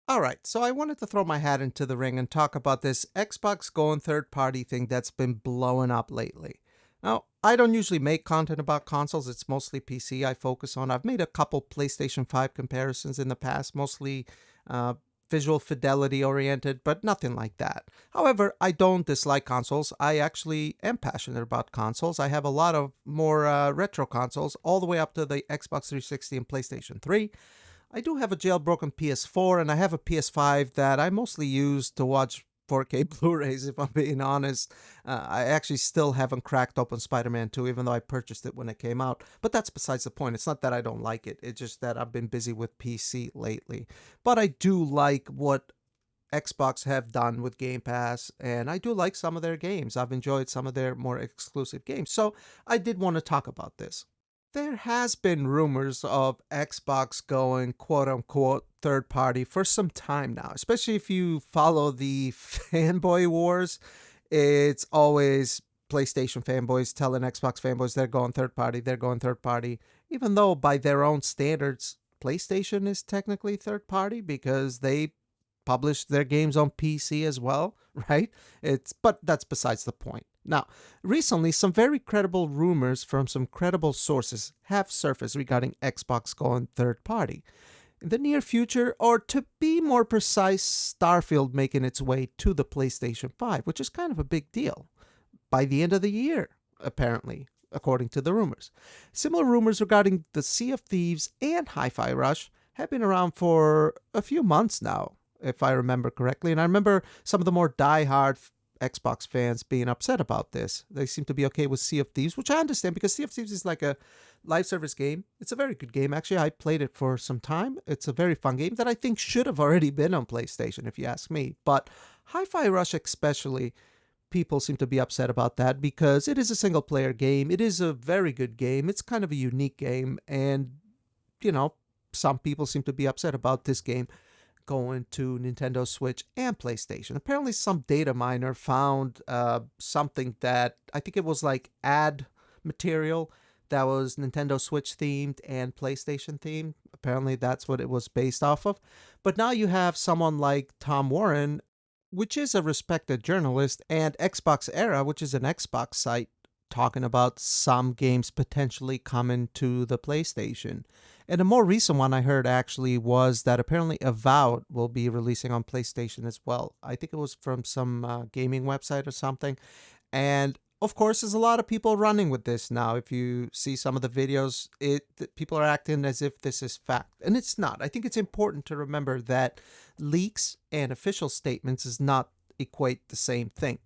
All right, so I wanted to throw my hat into the ring and talk about this Xbox going third party thing that's been blowing up lately. Now, I don't usually make content about consoles, it's mostly PC I focus on. I've made a couple PlayStation 5 comparisons in the past, mostly uh, visual fidelity oriented, but nothing like that. However, I don't dislike consoles. I actually am passionate about consoles. I have a lot of more retro consoles, all the way up to the Xbox 360 and PlayStation 3. I do have a jailbroken PS4 and I have a PS5 that I mostly use to watch 4K Blu-rays, if I'm being honest. I actually still haven't cracked open Spider-Man 2, even though I purchased it when it came out. But that's besides the point. It's not that I don't like it. It's just that I've been busy with PC lately. But I do like what Xbox have done with Game Pass, and I do like some of their games. I've enjoyed some of their more exclusive games. So I did want to talk about this. There has been rumors of Xbox going quote unquote third party for some time now, especially if you follow the fanboy wars. It's always PlayStation fanboys telling Xbox fanboys they're going third party, even though by their own standards, PlayStation is technically third party because they publish their games on PC as well, right? But that's besides the point. Now, recently, some very credible rumors from some credible sources have surfaced regarding Xbox going third party. In the near future, or to be more precise, Starfield making its way to the PlayStation 5, which is kind of a big deal, by the end of the year, apparently, according to the rumors. Similar rumors regarding the Sea of Thieves and Hi Fi Rush have been around for a few months now, if I remember correctly. And I remember some of the more die-hard Xbox fans being upset about this. They seem to be okay with Sea of Thieves, which I understand because Sea of Thieves is like a live service game. It's a very good game. Actually, I played it for some time. It's a very fun game that I think should have already been on PlayStation, if you ask me. But Hi Fi Rush, especially, people seem to be upset about that because it is a single player game. It is a very good game. It's kind of a unique game. And, you know, some people seem to be upset about this game going to Nintendo Switch and PlayStation. Apparently, some data miner found something that I think it was like ad material that was Nintendo Switch themed and PlayStation themed. Apparently, that's what it was based off of. But now you have someone like Tom Warren, which is a respected journalist, and Xbox Era, which is an Xbox site, talking about some games potentially coming to the PlayStation. And a more recent one I heard actually was that apparently Avowed will be releasing on PlayStation as well. I think it was from some gaming website or something. And of course, there's a lot of people running with this now. If you see some of the videos, people are acting as if this is fact, and it's not. I think it's important to remember that leaks and official statements does not equate the same thing.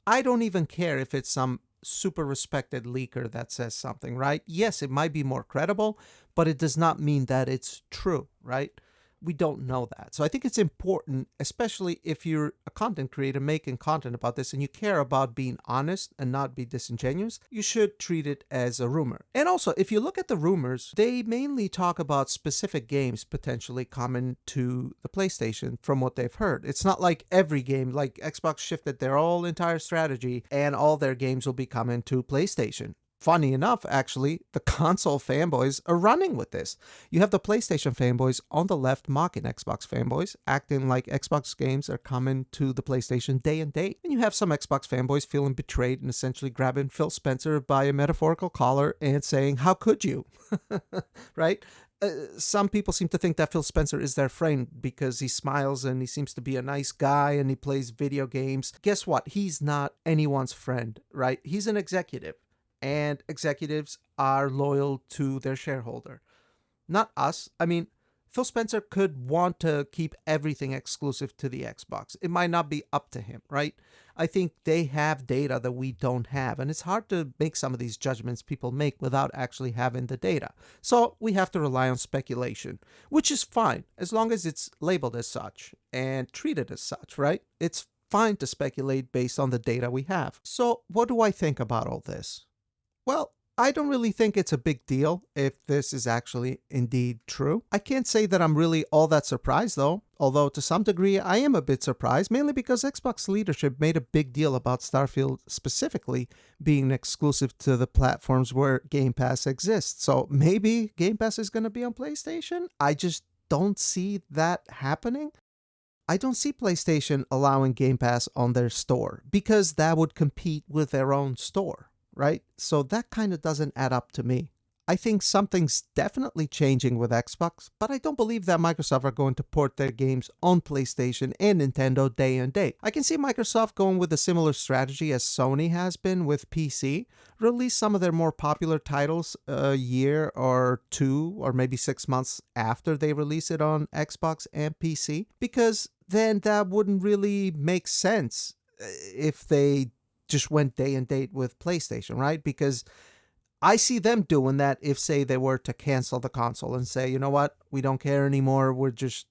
I don't even care if it's some super respected leaker that says something, right? Yes, it might be more credible, but it does not mean that it's true, right? We don't know that. So I think it's important, especially if you're a content creator making content about this and you care about being honest and not be disingenuous, you should treat it as a rumor. And also, if you look at the rumors, they mainly talk about specific games potentially coming to the PlayStation from what they've heard. It's not like every game, like Xbox shifted their whole entire strategy and all their games will be coming to PlayStation. Funny enough, actually, the console fanboys are running with this. You have the PlayStation fanboys on the left mocking Xbox fanboys, acting like Xbox games are coming to the PlayStation day and date. And you have some Xbox fanboys feeling betrayed and essentially grabbing Phil Spencer by a metaphorical collar and saying, "How could you?" Right? Some people seem to think that Phil Spencer is their friend because he smiles and he seems to be a nice guy and he plays video games. Guess what? He's not anyone's friend, right? He's an executive, and executives are loyal to their shareholder. Not us. I mean, Phil Spencer could want to keep everything exclusive to the Xbox. It might not be up to him, right? I think they have data that we don't have, and it's hard to make some of these judgments people make without actually having the data. So we have to rely on speculation, which is fine as long as it's labeled as such and treated as such, right? It's fine to speculate based on the data we have. So, what do I think about all this? Well, I don't really think it's a big deal if this is actually indeed true. I can't say that I'm really all that surprised though, although to some degree I am a bit surprised, mainly because Xbox leadership made a big deal about Starfield specifically being exclusive to the platforms where Game Pass exists. So maybe Game Pass is going to be on PlayStation? I just don't see that happening. I don't see PlayStation allowing Game Pass on their store because that would compete with their own store, right? So that kind of doesn't add up to me. I think something's definitely changing with Xbox, but I don't believe that Microsoft are going to port their games on PlayStation and Nintendo day and date. I can see Microsoft going with a similar strategy as Sony has been with PC, release some of their more popular titles a year or two or maybe 6 months after they release it on Xbox and PC, because then that wouldn't really make sense if they just went day and date with PlayStation, right? Because I see them doing that if, say, they were to cancel the console and say, you know what, we don't care anymore. We're just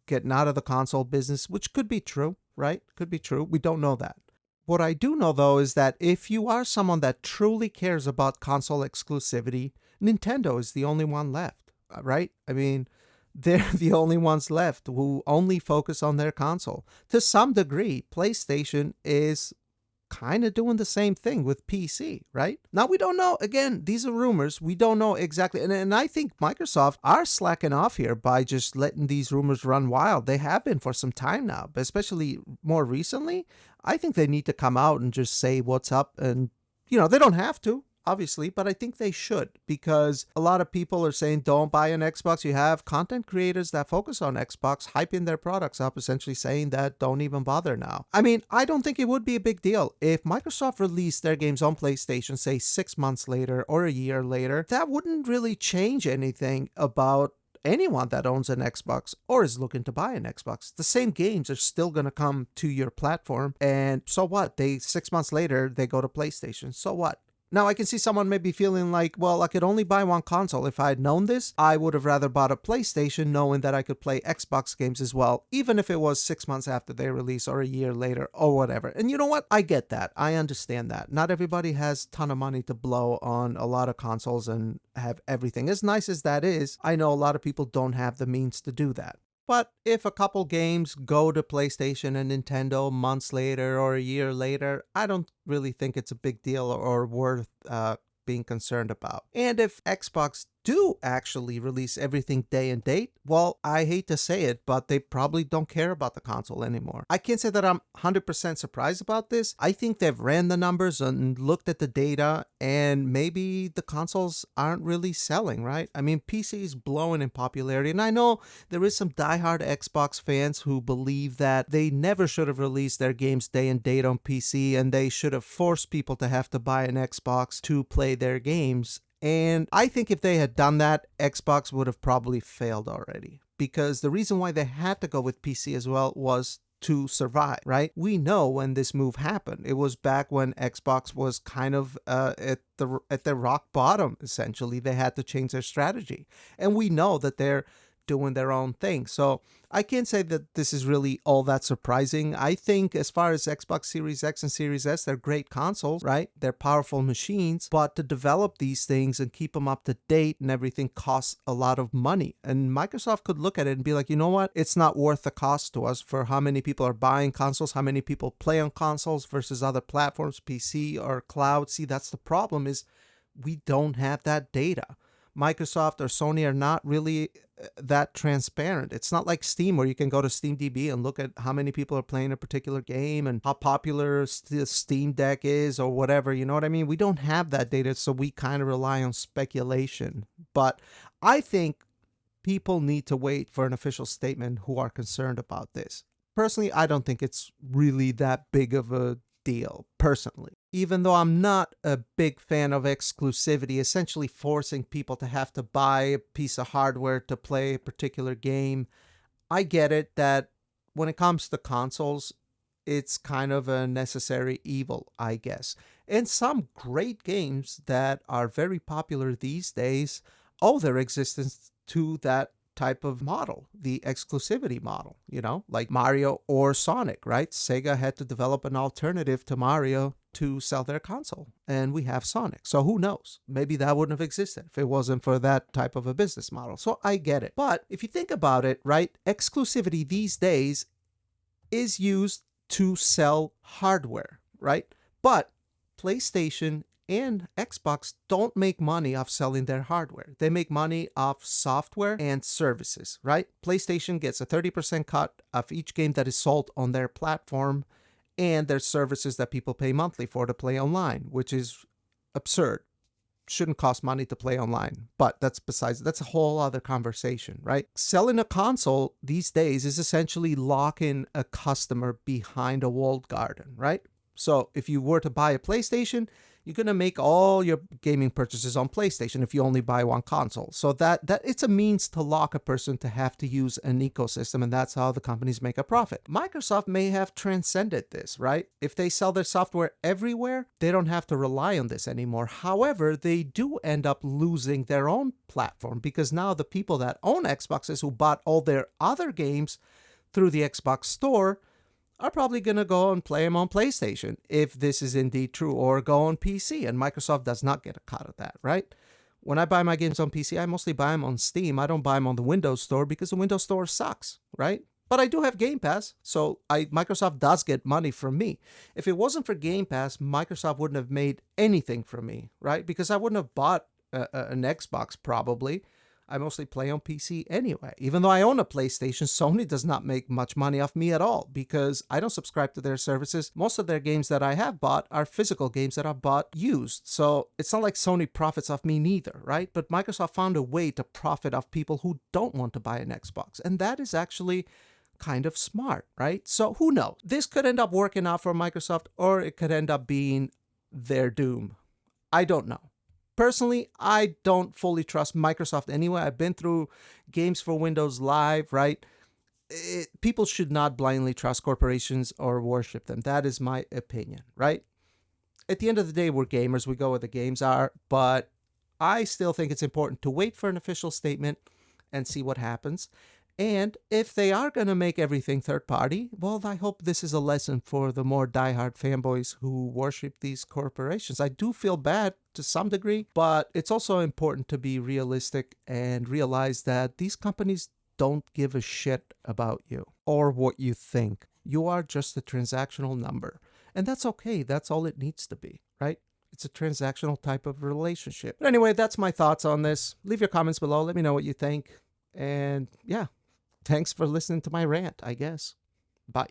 getting out of the console business, which could be true, right? Could be true. We don't know that. What I do know, though, is that if you are someone that truly cares about console exclusivity, Nintendo is the only one left, right? I mean, they're the only ones left who only focus on their console. To some degree, PlayStation is kind of doing the same thing with PC, right? Now, we don't know. Again, these are rumors. We don't know exactly. And I think Microsoft are slacking off here by just letting these rumors run wild. They have been for some time now, but especially more recently. I think they need to come out and just say what's up. And, they don't have to, obviously, but I think they should, because a lot of people are saying don't buy an Xbox. You have content creators that focus on Xbox hyping their products up, essentially saying that don't even bother now. I mean, I don't think it would be a big deal if Microsoft released their games on PlayStation, say 6 months later or a year later. That wouldn't really change anything about anyone that owns an Xbox or is looking to buy an Xbox. The same games are still going to come to your platform, and so what? 6 months later they go to PlayStation. So what? Now, I can see someone maybe feeling like, well, I could only buy one console. If I had known this, I would have rather bought a PlayStation knowing that I could play Xbox games as well, even if it was 6 months after they release or a year later or whatever. And you know what? I get that. I understand that. Not everybody has a ton of money to blow on a lot of consoles and have everything. As nice as that is, I know a lot of people don't have the means to do that. But if a couple games go to PlayStation and Nintendo months later or a year later, I don't really think it's a big deal or worth being concerned about. And if Xbox do actually release everything day and date, well, I hate to say it, but they probably don't care about the console anymore. I can't say that I'm 100% surprised about this. I think they've ran the numbers and looked at the data, and maybe the consoles aren't really selling, right? I mean, PC is blowing in popularity, and I know there is some diehard Xbox fans who believe that they never should have released their games day and date on PC, and they should have forced people to have to buy an Xbox to play their games. And I think if they had done that, Xbox would have probably failed already. Because the reason why they had to go with PC as well was to survive, right? We know when this move happened. It was back when Xbox was kind of at the rock bottom, essentially. They had to change their strategy. And we know that they're doing their own thing. So I can't say that this is really all that surprising. I think as far as Xbox Series X and Series S, they're great consoles, right? They're powerful machines, but to develop these things and keep them up to date and everything costs a lot of money. And Microsoft could look at it and be like, you know what? It's not worth the cost to us for how many people are buying consoles, how many people play on consoles versus other platforms, PC or cloud. See, that's the problem, is we don't have that data. Microsoft or Sony are not really that transparent. It's not like Steam, where you can go to SteamDB and look at how many people are playing a particular game and how popular the Steam Deck is or whatever. You know what I mean? We don't have that data, so we kind of rely on speculation. But I think people need to wait for an official statement who are concerned about this. Personally, I don't think it's really that big of a deal, personally. Even though I'm not a big fan of exclusivity, essentially forcing people to have to buy a piece of hardware to play a particular game, I get it that when it comes to consoles, it's kind of a necessary evil, I guess. And some great games that are very popular these days owe their existence to that type of model, the exclusivity model, like Mario or Sonic, right? Sega had to develop an alternative to Mario to sell their console, and we have Sonic. So who knows? Maybe that wouldn't have existed if it wasn't for that type of a business model. So I get it. But if you think about it, right, exclusivity these days is used to sell hardware, right? But PlayStation and Xbox don't make money off selling their hardware. They make money off software and services, right? PlayStation gets a 30% cut of each game that is sold on their platform, and there's services that people pay monthly for to play online, which is absurd. Shouldn't cost money to play online, but that's a whole other conversation, right? Selling a console these days is essentially locking a customer behind a walled garden, right? So if you were to buy a PlayStation, you're going to make all your gaming purchases on PlayStation if you only buy one console. So that it's a means to lock a person to have to use an ecosystem, and that's how the companies make a profit. Microsoft may have transcended this, right? If they sell their software everywhere, they don't have to rely on this anymore. However, they do end up losing their own platform because now the people that own Xboxes who bought all their other games through the Xbox Store are probably going to go and play them on PlayStation, if this is indeed true, or go on PC, and Microsoft does not get a cut of that, right? When I buy my games on PC, I mostly buy them on Steam. I don't buy them on the Windows Store because the Windows Store sucks, right? But I do have Game Pass, so Microsoft does get money from me. If it wasn't for Game Pass, Microsoft wouldn't have made anything from me, right? Because I wouldn't have bought an Xbox probably. I mostly play on PC anyway. Even though I own a PlayStation, Sony does not make much money off me at all because I don't subscribe to their services. Most of their games that I have bought are physical games that I bought used. So it's not like Sony profits off me neither, right? But Microsoft found a way to profit off people who don't want to buy an Xbox. And that is actually kind of smart, right? So who knows? This could end up working out for Microsoft, or it could end up being their doom. I don't know. Personally, I don't fully trust Microsoft anyway. I've been through Games for Windows Live, right? People should not blindly trust corporations or worship them. That is my opinion, right? At the end of the day, we're gamers. We go where the games are. But I still think it's important to wait for an official statement and see what happens. And if they are going to make everything third party, well, I hope this is a lesson for the more diehard fanboys who worship these corporations. I do feel bad to some degree, but it's also important to be realistic and realize that these companies don't give a shit about you or what you think. You are just a transactional number. And that's okay. That's all it needs to be, right? It's a transactional type of relationship. But anyway, that's my thoughts on this. Leave your comments below. Let me know what you think. And yeah. Thanks for listening to my rant, I guess. Bye.